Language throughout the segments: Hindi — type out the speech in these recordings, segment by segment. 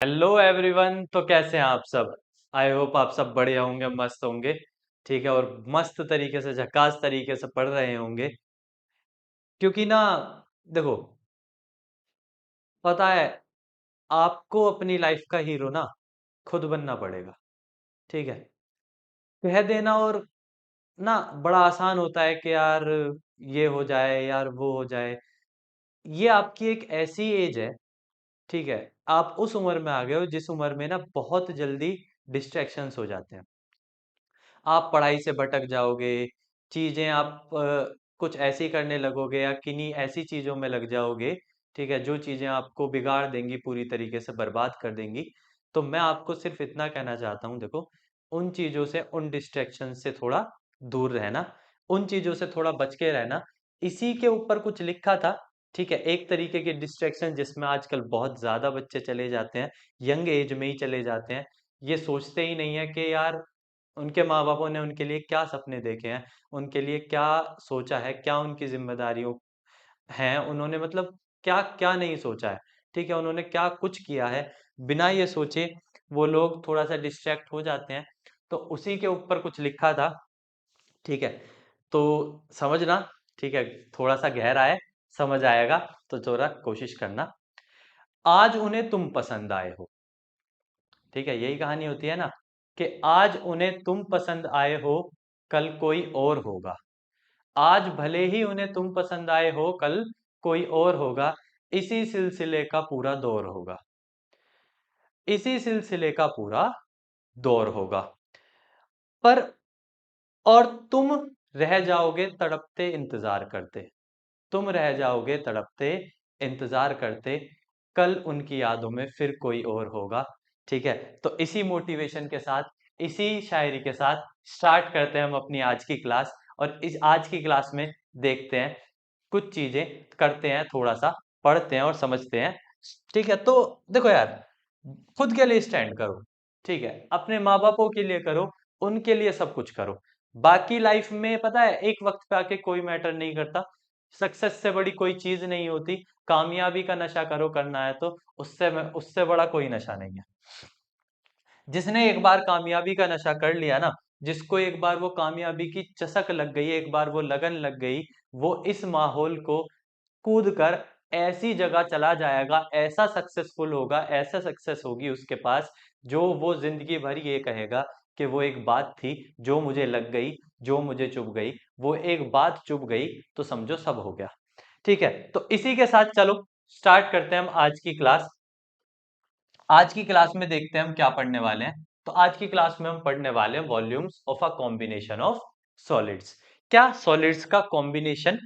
Hello everyone. तो कैसे हैं आप सब? आई होप आप सब बढ़िया होंगे, मस्त होंगे। ठीक है, और मस्त तरीके से, झकास तरीके से पढ़ रहे होंगे। क्योंकि ना, देखो, पता है, आपको अपनी लाइफ का हीरो ना खुद बनना पड़ेगा। ठीक है, कह देना और ना बड़ा आसान होता है कि यार ये हो जाए, यार वो हो जाए। ये आपकी एक ऐसी एज है, ठीक है, आप उस उम्र में आ गए हो जिस उम्र में ना बहुत जल्दी डिस्ट्रैक्शंस हो जाते हैं। आप पढ़ाई से भटक जाओगे, चीज़ें आप कुछ ऐसी करने लगोगे या किन्हीं ऐसी चीज़ों में लग जाओगे, ठीक है, जो चीज़ें आपको बिगाड़ देंगी, पूरी तरीके से बर्बाद कर देंगी। तो मैं आपको सिर्फ इतना कहना चाहता हूँ, देखो, उन चीज़ों से, उन डिस्ट्रैक्शन से थोड़ा दूर रहना, उन चीज़ों से थोड़ा बच के रहना। इसी के ऊपर कुछ लिखा था, ठीक है, एक तरीके के डिस्ट्रैक्शन जिसमें आजकल बहुत ज़्यादा बच्चे चले जाते हैं, यंग एज में ही चले जाते हैं। ये सोचते ही नहीं है कि यार उनके माँ-बापों ने उनके लिए क्या सपने देखे हैं, उनके लिए क्या सोचा है, क्या उनकी ज़िम्मेदारियों हैं, उन्होंने मतलब क्या-क्या नहीं सोचा है, ठीक है? उन्होंने क्या कुछ किया है, बिना ये सोचे वो लोग थोड़ा-सा डिस्ट्रैक्ट हो जाते हैं। तो उसी के ऊपर कुछ लिखा था, ठीक है? तो समझना, ठीक है? थोड़ा-सा गहरा है, समझ आएगा, तो ज़रा कोशिश करना। आज उन्हें तुम पसंद आए हो, ठीक है? यही कहानी होती है ना कि आज उन्हें तुम पसंद आए हो, कल कोई और होगा। आज भले ही उन्हें तुम पसंद आए हो, कल कोई और होगा। इसी सिलसिले का पूरा दौर होगा। इसी सिलसिले का पूरा दौर होगा। पर और तुम रह जाओगे तड़पते इंतजार करते। तुम रह जाओगे तड़पते इंतजार करते। कल उनकी यादों में फिर कोई और होगा। ठीक है, तो इसी मोटिवेशन के साथ, इसी शायरी के साथ स्टार्ट करते हैं हम अपनी आज की क्लास। और इस आज की क्लास में देखते हैं, कुछ चीजें करते हैं, थोड़ा सा पढ़ते हैं और समझते हैं। ठीक है, तो देखो यार, खुद के लिए स्टैंड करो, ठीक है, अपने माँ बापों के लिए करो, उनके लिए सब कुछ करो। बाकी लाइफ में पता है, एक वक्त पे आके कोई मैटर नहीं करता। सक्सेस से बड़ी कोई चीज नहीं होती। कामयाबी का नशा करो करना है तो, उससे बड़ा कोई नशा नहीं है। जिसने एक बार कामयाबी का नशा कर लिया ना, जिसको एक बार वो कामयाबी की चसक लग गई, एक बार वो लगन लग गई, वो इस माहौल को कूद कर ऐसी जगह चला जाएगा, ऐसा सक्सेसफुल होगा, ऐसा सक्सेस होगी उसके पास, जो वो जिंदगी भर ये कहेगा कि वो एक बात थी जो मुझे लग गई, जो मुझे चुभ गई। वो एक बात चुभ गई तो समझो सब हो गया। ठीक है, तो इसी के साथ चलो स्टार्ट करते हैं हम आज की क्लास। आज की क्लास में देखते हैं हम क्या पढ़ने वाले हैं। तो आज की क्लास में हम पढ़ने वाले हैं volumes of a combination of solids. क्या सॉलिड्स का कॉम्बिनेशन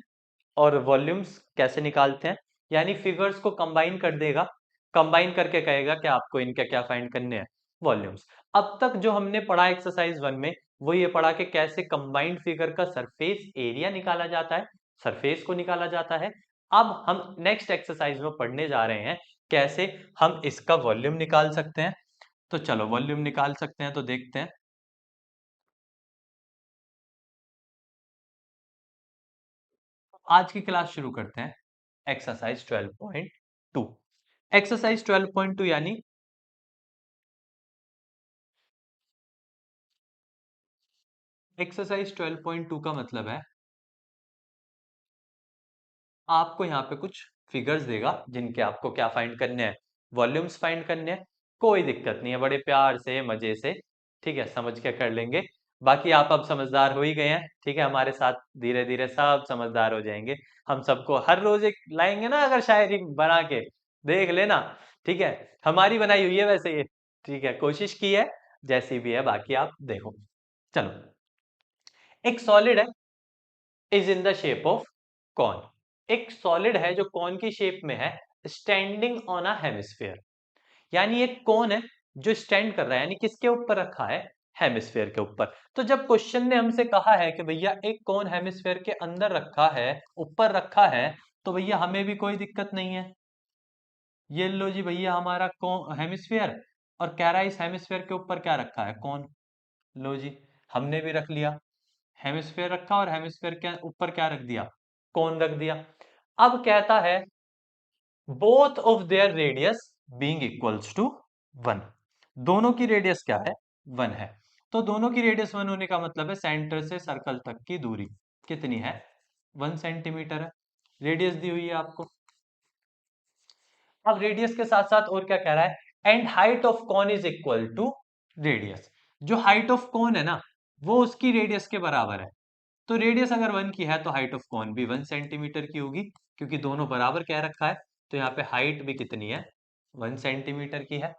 और वॉल्यूम्स कैसे निकालते हैं, यानी फिगर्स को कंबाइन कर देगा, कंबाइन करके कहेगा कि आपको इनके क्या फाइंड करने हैं, वॉल्यूम्स। अब तक जो हमने पढ़ा एक्सरसाइज 1 में, वो ये पढ़ा कि कैसे कंबाइंड फिगर का सरफेस एरिया निकाला जाता है, सरफेस को निकाला जाता है। अब हम नेक्स्ट एक्सरसाइज में पढ़ने जा रहे हैं कैसे हम इसका वॉल्यूम निकाल सकते हैं। तो चलो वॉल्यूम निकाल सकते हैं, तो देखते हैं। आज की क्लास शुरू करते हैं। एक्सरसाइज 12.2। एक्सरसाइज 12.2 यानी एक्सरसाइज 12.2 का मतलब है, आपको यहाँ पे कुछ फिगर्स देगा जिनके आपको क्या फाइंड करने हैं, वॉल्यूम्स फाइंड करने हैं। कोई दिक्कत नहीं है, बड़े प्यार से, मजे से, ठीक है, समझ के कर लेंगे। बाकी आप अब समझदार हो ही गए हैं, ठीक है, हमारे साथ धीरे धीरे सब समझदार हो जाएंगे। हम सबको हर रोज एक लाएंगे ना, अगर शायरी बना के देख लेना, ठीक है, हमारी बनाई हुई है वैसे ये, ठीक है, कोशिश की है, जैसी भी है बाकी आप देखो। चलो, एक सॉलिड है, is in the shape of cone. एक सॉलिड है जो कॉन की शेप में है, स्टैंडिंग ऑन अ हेमिस्फेयर। यानी एक कौन है जो स्टैंड कर रहा है, यानी किसके ऊपर रखा है, हेमिस्फेयर के ऊपर। तो जब क्वेश्चन ने हमसे कहा है कि भैया एक कौन हेमिस्फेयर के अंदर रखा है, ऊपर रखा है, तो भैया हमें भी कोई दिक्कत नहीं है। ये लो जी भैया, हमारा कौन हेमिस्फेयर, और कह रहा है इस हेमिस्फेयर के ऊपर क्या रखा है, कौन। लो जी, हमने भी रख लिया, हेमिस्फेयर रखा और हेमिस्फेयर के ऊपर क्या रख दिया, कौन रख दिया। अब कहता है both of their radius being equals to 1। दोनों की रेडियस क्या है? 1 है। तो दोनों की रेडियस 1 होने का मतलब है सेंटर से सर्कल तक की दूरी कितनी है? 1 सेंटीमीटर है। रेडियस दी हुई है आपको। अब रेडियस के साथ साथ और क्या कह रहा है? And height of cone is equal to radius. जो हाइट ऑफ कॉन है ना, वो उसकी रेडियस के बराबर है। तो रेडियस अगर 1 की है तो हाइट ऑफ कॉन भी 1 सेंटीमीटर की होगी, क्योंकि दोनों बराबर कह रखा है। तो यहाँ पे हाइट भी कितनी है? 1 सेंटीमीटर की है।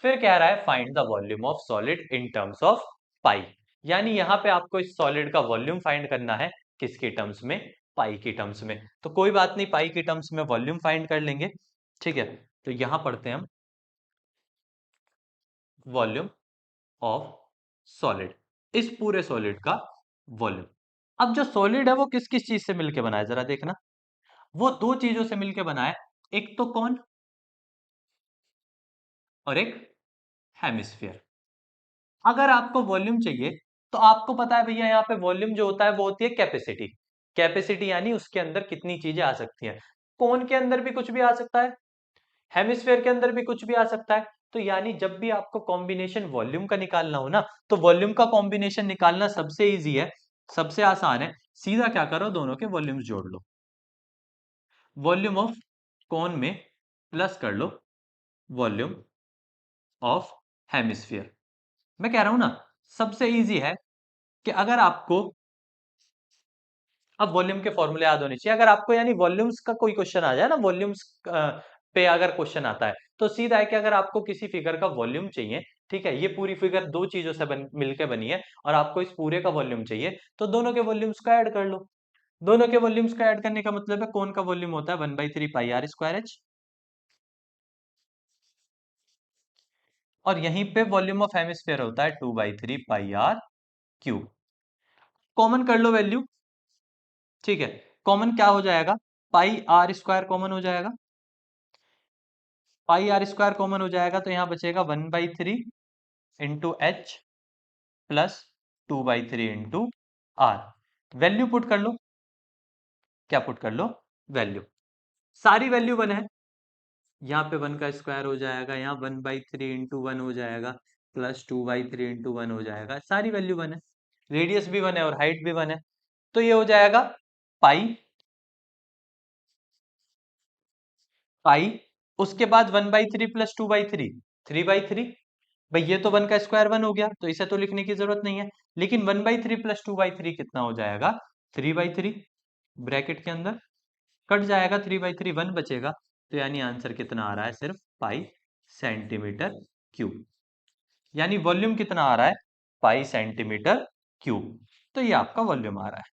फिर कह रहा है find the volume of solid in terms of pi. यानी यहाँ पे आपको इस सॉलिड का वॉल्यूम फाइंड करना है। किसके टर्म्स में? पाई की टर्म्स में। तो कोई बात नहीं, पाई की टर्म्स में वॉल्यूम फाइंड कर लेंगे। ठीक है, तो यहां पढ़ते हैं हम वॉल्यूम ऑफ सॉलिड, इस पूरे सॉलिड का वॉल्यूम। अब जो सॉलिड है वो किस किस चीज से मिलकर बना है, जरा देखना। वो दो चीजों से मिलकर बना है, एक तो कौन और एक हेमिस्फीयर। अगर आपको वॉल्यूम चाहिए तो आपको पता है भैया, यहाँ पे वॉल्यूम जो होता है वो होती है कैपेसिटी। कैपेसिटी यानी उसके अंदर कितनी चीजें आ सकती हैं। कौन के अंदर भी कुछ भी आ सकता है, हेमिस्फेयर के अंदर भी कुछ भी आ सकता है। तो यानी जब भी आपको कॉम्बिनेशन वॉल्यूम का निकालना हो ना, तो वॉल्यूम का कॉम्बिनेशन निकालना सबसे इजी है, सबसे आसान है। सीधा क्या करो, दोनों के वॉल्यूम्स जोड़ लो। वॉल्यूम ऑफ कॉन में प्लस कर लो वॉल्यूम ऑफ हेमिस्फीयर। मैं कह रहा हूं ना, सबसे इजी है कि अगर आपको अब वॉल्यूम के फॉर्मूले याद होने चाहिए। अगर आपको यानी वॉल्यूम्स का कोई क्वेश्चन आ जाए ना, वॉल्यूम्स पे अगर क्वेश्चन आता है, तो सीधा है कि अगर आपको किसी फिगर का वॉल्यूम चाहिए, ठीक है, ये पूरी फिगर दो चीजों से मिलकर बनी है और आपको इस पूरे का वॉल्यूम चाहिए, तो दोनों के वॉल्यूम्स को ऐड कर लो। दोनों के वॉल्यूम्स को ऐड करने का मतलब है कौन का वॉल्यूम होता है 1/3 पाई r²h, और यहीं पे वॉल्यूम ऑफ हेमिस्फीयर होता है 2/3 पाई r³ कॉमन कर लो वैल्यू। ठीक है, कॉमन क्या हो जाएगा? पाई r² कॉमन हो जाएगा। पाई r² कॉमन हो जाएगा तो यहां बचेगा 1/3 × h plus 2/3 × r। Value put कर लो। क्या पुट कर लो? वैल्यू। सारी वैल्यू 1 है। यहाँ पे 1 का स्क्वायर हो जाएगा, यहाँ 1/3 × 1 हो जाएगा, प्लस 2/3 × 1 हो जाएगा। सारी वैल्यू 1 है, रेडियस भी 1 है और हाइट भी 1 है। तो ये हो जाएगा पाई पाई, उसके बाद 1/3 प्लस 2/3, 3/3। भाई ये तो 1 का स्क्वायर 1 हो गया, तो इसे तो लिखने की जरूरत नहीं है। लेकिन 1/3 प्लस 2/3 कितना हो जाएगा? 3/3। ब्रैकेट के अंदर कट जाएगा 3/3, 1 बचेगा। तो यानी आंसर कितना आ रहा है? सिर्फ पाई सेंटीमीटर क्यूब। यानी वॉल्यूम कितना आ रहा है? पाई सेंटीमीटर क्यूब। तो ये आपका वॉल्यूम आ रहा है।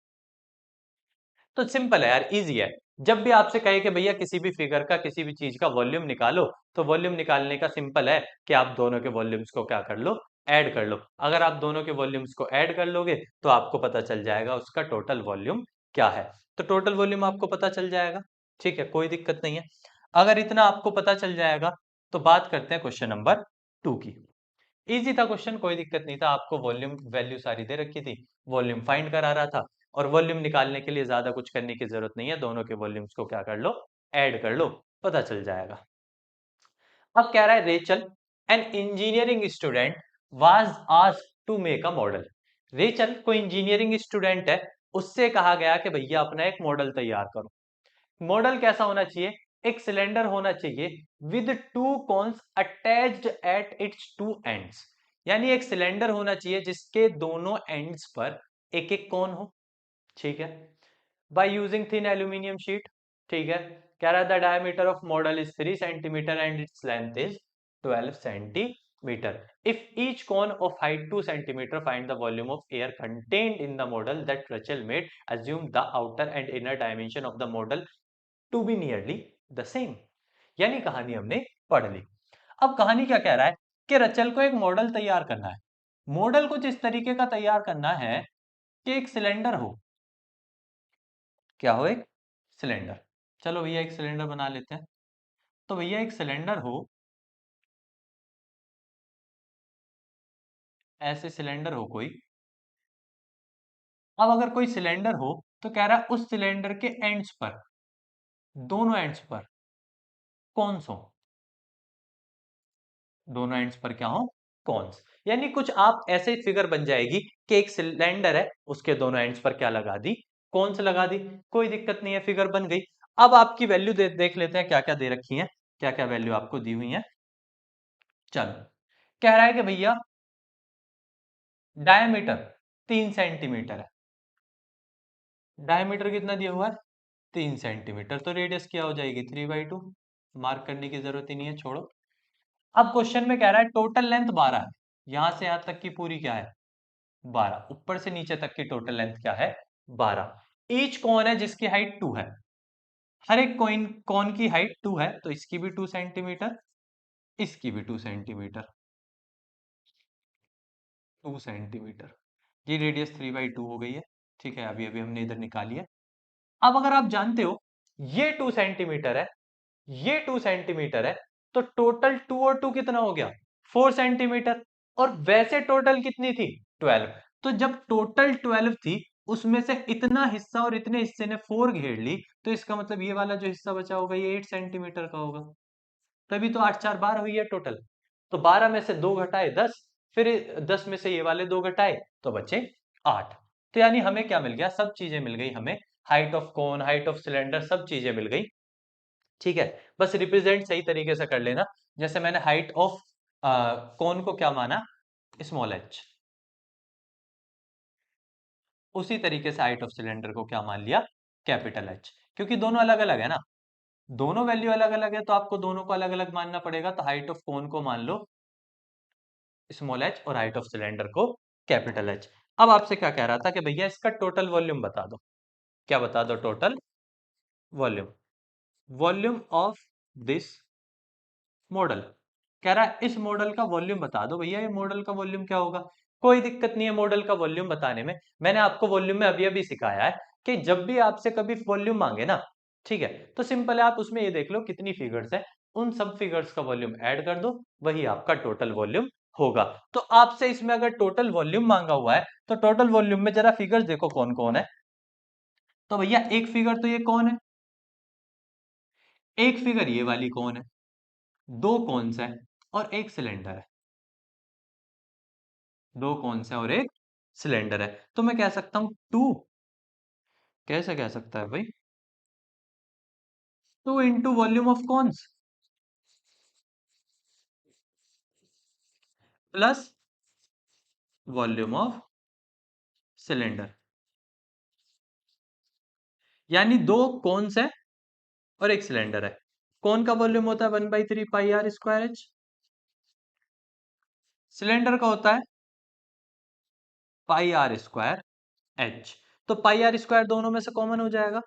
तो सिंपल है यार, इजी है। जब भी आपसे कहे कि भैया किसी भी फिगर का, किसी भी चीज का वॉल्यूम निकालो, तो वॉल्यूम निकालने का सिंपल है कि आप दोनों के वॉल्यूम्स को क्या कर लो? ऐड कर लो। अगर आप दोनों के वॉल्यूम्स को ऐड कर लोगे तो आपको पता चल जाएगा उसका टोटल वॉल्यूम क्या है। तो टोटल वॉल्यूम आपको पता चल जाएगा। ठीक है, कोई दिक्कत नहीं है। अगर इतना आपको पता चल जाएगा तो बात करते हैं क्वेश्चन नंबर 2 की। इजी था क्वेश्चन, कोई दिक्कत नहीं था। आपको वॉल्यूम वैल्यू सारी दे रखी थी, वॉल्यूम फाइंड करा रहा था, और वॉल्यूम निकालने के लिए ज्यादा कुछ करने की जरूरत नहीं है। दोनों के वॉल्यूम्स को क्या कर लो? ऐड कर लो, पता चल जाएगा। अब कह रहा है Rachel an engineering student was asked to make a model. Rachel कोई इंजीनियरिंग स्टूडेंट है, उससे कहा गया कि भैया अपना एक मॉडल तैयार करो। मॉडल कैसा होना चाहिए? एक सिलेंडर होना चाहिए with two cons attached at its two ends. यानी एक सिलेंडर होना चाहिए जिसके दोनों एंड्स पर एक एक कॉन हो। ठीक है, by using thin aluminium sheet. ठीक है, कह रहा है the diameter of model is 3 centimetre and its length is 12 centimetre. If each cone of height 2 centimeter, find the volume of air contained in the model that Rachel made. Assume the outer and inner dimension of the model to be nearly the same। यानी कहानी हमने पढ़ ली। अब कहानी क्या कह रहा है कि रचल को एक मॉडल तैयार करना है। मॉडल कुछ इस तरीके का तैयार करना है कि एक सिलेंडर हो। क्या हो? एक सिलेंडर। चलो भैया एक सिलेंडर बना लेते हैं। तो भैया एक सिलेंडर हो, ऐसे सिलेंडर हो कोई। अब अगर कोई सिलेंडर हो तो कह रहा है उस सिलेंडर के एंड्स पर, दोनों एंड्स पर कौन सो, दोनों एंड्स पर क्या हो, कॉन्स। यानी कुछ आप ऐसे फिगर बन जाएगी कि एक सिलेंडर है, उसके दोनों एंड्स पर क्या लगा दी, कॉन्स लगा दी, कोई दिक्कत नहीं है, फिगर बन गई। अब आपकी वैल्यू देख लेते हैं क्या क्या दे रखी है, क्या क्या वैल्यू आपको दी हुई है। चलो, कह रहा है कि भैया डायमीटर 3 सेंटीमीटर है। डायमीटर कितना दिया हुआ है, 3 सेंटीमीटर, तो रेडियस क्या हो जाएगी, 3/2। मार्क करने की जरूरत ही नहीं है, छोड़ो। अब क्वेश्चन में कह रहा है टोटल लेंथ 12 है, यहां से यहां तक की पूरी क्या है, 12, ऊपर से नीचे तक की टोटल लेंथ क्या है, 12। ईच कौन है जिसकी हाइट 2 है, हर एक कोइन कौन की हाइट 2 है, तो इसकी भी 2 सेंटीमीटर, इसकी भी 2 सेंटीमीटर, 2 सेंटीमीटर। ये रेडियस 3/2 हो गई है। ठीक है, अभी अभी हमने इधर निकाली है। अब अगर आप जानते हो ये 2 सेंटीमीटर है, ये 2 सेंटीमीटर है, तो टोटल 2 और 2 कितना हो गया, 4 सेंटीमीटर। और वैसे टोटल कितनी थी, 12। तो जब टोटल 12 थी, उसमें से इतना हिस्सा और इतने हिस्से ने 4 घेर ली, तो इसका मतलब ये वाला जो हिस्सा बचा होगा ये 8 सेंटीमीटर का होगा। तभी तो 8 4 12 हुई है टोटल। तो 12 में से 2 घटाए 10, फिर 10 में से ये वाले 2 घटाए तो बचे 8। तो यानी हमें क्या मिल गया, सब चीजें मिल गई हमें, height of cone, height of cylinder, सब चीजें मिल गई। ठीक है, बस रिप्रेजेंट सही तरीके से कर लेना। जैसे मैंने हाइट ऑफ कोन को क्या माना, स्मॉल एच, उसी तरीके से हाइट ऑफ सिलेंडर को क्या मान लिया, कैपिटल एच। क्योंकि दोनों अलग अलग है ना, दोनों वैल्यू अलग अलग है, तो आपको दोनों को अलग अलग मानना पड़ेगा। तो हाइट ऑफ कोन को मान लो स्मॉल एच, और हाइट ऑफ सिलेंडर को कैपिटल एच। अब आपसे क्या कह रहा था कि भैया इसका टोटल वॉल्यूम बता दो, क्या बता दो, total volume, volume of this model. कह रहा है इस मॉडल का वॉल्यूम बता दो भैया, ये मॉडल का वॉल्यूम क्या होगा। कोई दिक्कत नहीं है मॉडल का वॉल्यूम बताने में, मैंने आपको वॉल्यूम में अभी अभी सिखाया है कि जब भी आपसे कभी वॉल्यूम मांगे ना, ठीक है, तो सिंपल है, आप उसमें ये देख लो कितनी फिगर्स है, उन सब फिगर्स का वॉल्यूम ऐड कर दो, वही आपका टोटल वॉल्यूम होगा। तो आपसे इसमें अगर टोटल वॉल्यूम मांगा हुआ है, तो टोटल वॉल्यूम में जरा फिगर्स देखो कौन कौन है। तो भैया एक फिगर तो ये कौन है, एक फिगर ये वाली कौन है, दो कौन है और एक सिलेंडर है, दो कौन से और एक सिलेंडर है। तो मैं कह सकता हूं 2, कैसे कह सकता है भाई, 2 into volume of cons plus volume of cylinder. यानी दो कौन्स है और एक सिलेंडर है। कौन का वॉल्यूम होता है 1/3 पाई r² h, सिलेंडर का होता है πr²h। तो πr² दोनों में से कॉमन हो जाएगा,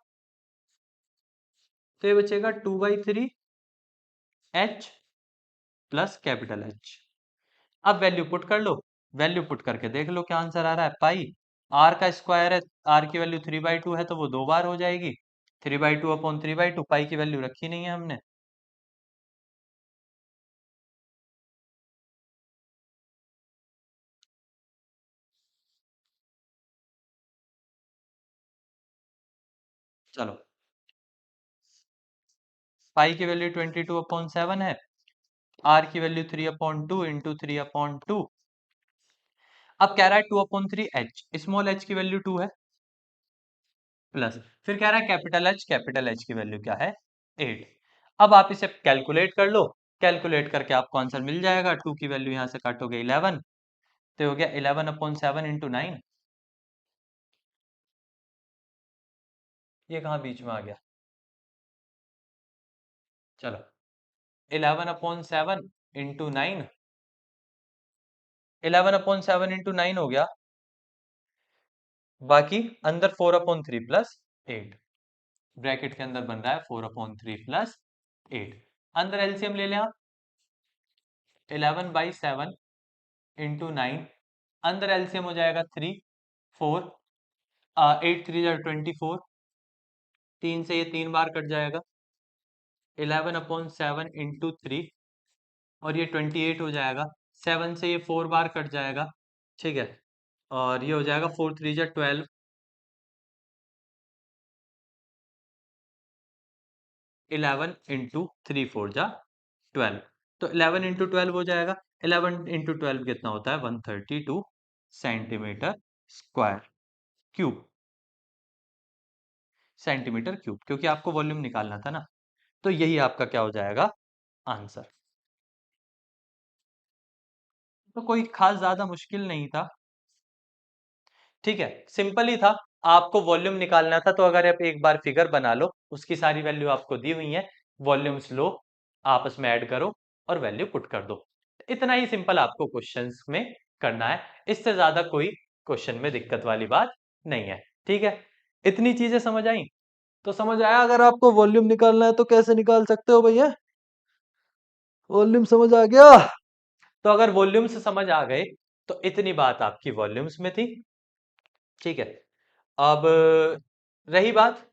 तो ये बचेगा 2/3 h प्लस कैपिटल एच। अब वैल्यू पुट कर लो, वैल्यू पुट करके देख लो क्या आंसर आ रहा है। पाई आर का स्क्वायर है, आर की वैल्यू 3/2 है, तो वो 2 बार हो जाएगी, 3/2/3/2, पाई की वैल्यू रखी नहीं है हमने। चलो, पाई की वैल्यू 22/7 है, आर की वैल्यू 3/2 इंटू 3/2। अब कह रहा है 2/3 h, स्मॉल h की वैल्यू 2 है, प्लस फिर कह रहा है कैपिटल एच की वैल्यू क्या है, 8। अब आप इसे कैलकुलेट कर लो, कैलकुलेट करके आपको आंसर मिल जाएगा। 2 की वैल्यू यहां से काटोगे 11, तो हो गया 11/7 इंटू 9। ये कहाँ बीच में आ गया, चलो 11/7 इंटू 9, 11/7 इंटू 9 हो गया, बाकी अंदर 4/3 प्लस 8, ब्रैकेट के अंदर बन रहा है 4/3 प्लस 8। अंदर एलसीएम ले लें आप, 11/7 इंटू 9, अंदर एलसीएम हो जाएगा 3 4, 8 3 24, 3 से ये 3 बार कट जाएगा, 11/7 इंटू 3, और ये 28 हो जाएगा, 7 से ये 4 बार कट जाएगा। ठीक है, और ये हो जाएगा 4 3 12, 11 इंटू 3 4 जा 12। तो 11 इंटू 12 हो जाएगा। 11 इंटू 12 कितना होता है? 132 centimetre square cube, centimetre cube, क्योंकि आपको वॉल्यूम निकालना था ना। तो यही आपका क्या हो जाएगा? आंसर। तो कोई खास ज्यादा मुश्किल नहीं था। ठीक है, सिंपल ही था। आपको वॉल्यूम निकालना था, तो अगर आप एक बार फिगर बना लो, उसकी सारी वैल्यू आपको दी हुई है, वॉल्यूम्स लो, आपस में ऐड करो और वैल्यू पुट कर दो। इतना ही सिंपल आपको क्वेश्चंस में करना है, इससे ज्यादा कोई क्वेश्चन में दिक्कत वाली बात नहीं है। ठीक है, इतनी चीजें समझ आई? तो समझ आया, अगर आपको वॉल्यूम निकालना है तो कैसे निकाल सकते हो भैया? वॉल्यूम समझ आ गया? तो अगर वॉल्यूम्स समझ आ गए, तो इतनी बात आपकी वॉल्यूम्स में थी। ठीक है, अब रही बात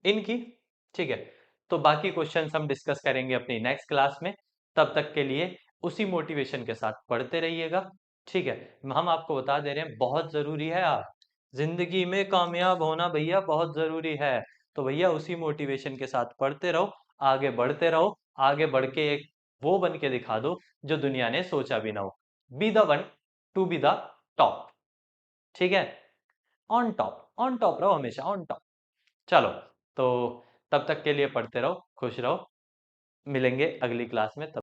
इनकी। ठीक है, तो बाकी क्वेश्चंस हम डिस्कस करेंगे अपनी नेक्स्ट क्लास में। तब तक के लिए उसी मोटिवेशन के साथ पढ़ते रहिएगा। ठीक है, हम आपको बता दे रहे हैं, बहुत जरूरी है आप जिंदगी में कामयाब होना भैया, बहुत जरूरी है। तो भैया उसी मोटिवेशन के साथ पढ़ते रहो, आगे बढ़ते रहो, आगे बढ़ के एक वो बन के दिखा दो जो दुनिया ने सोचा भी ना हो। Be the one to be the top. ठीक है, ऑन टॉप, ऑन टॉप रहो हमेशा, ऑन टॉप। चलो, तो तब तक के लिए पढ़ते रहो, खुश रहो, मिलेंगे अगली क्लास में। तब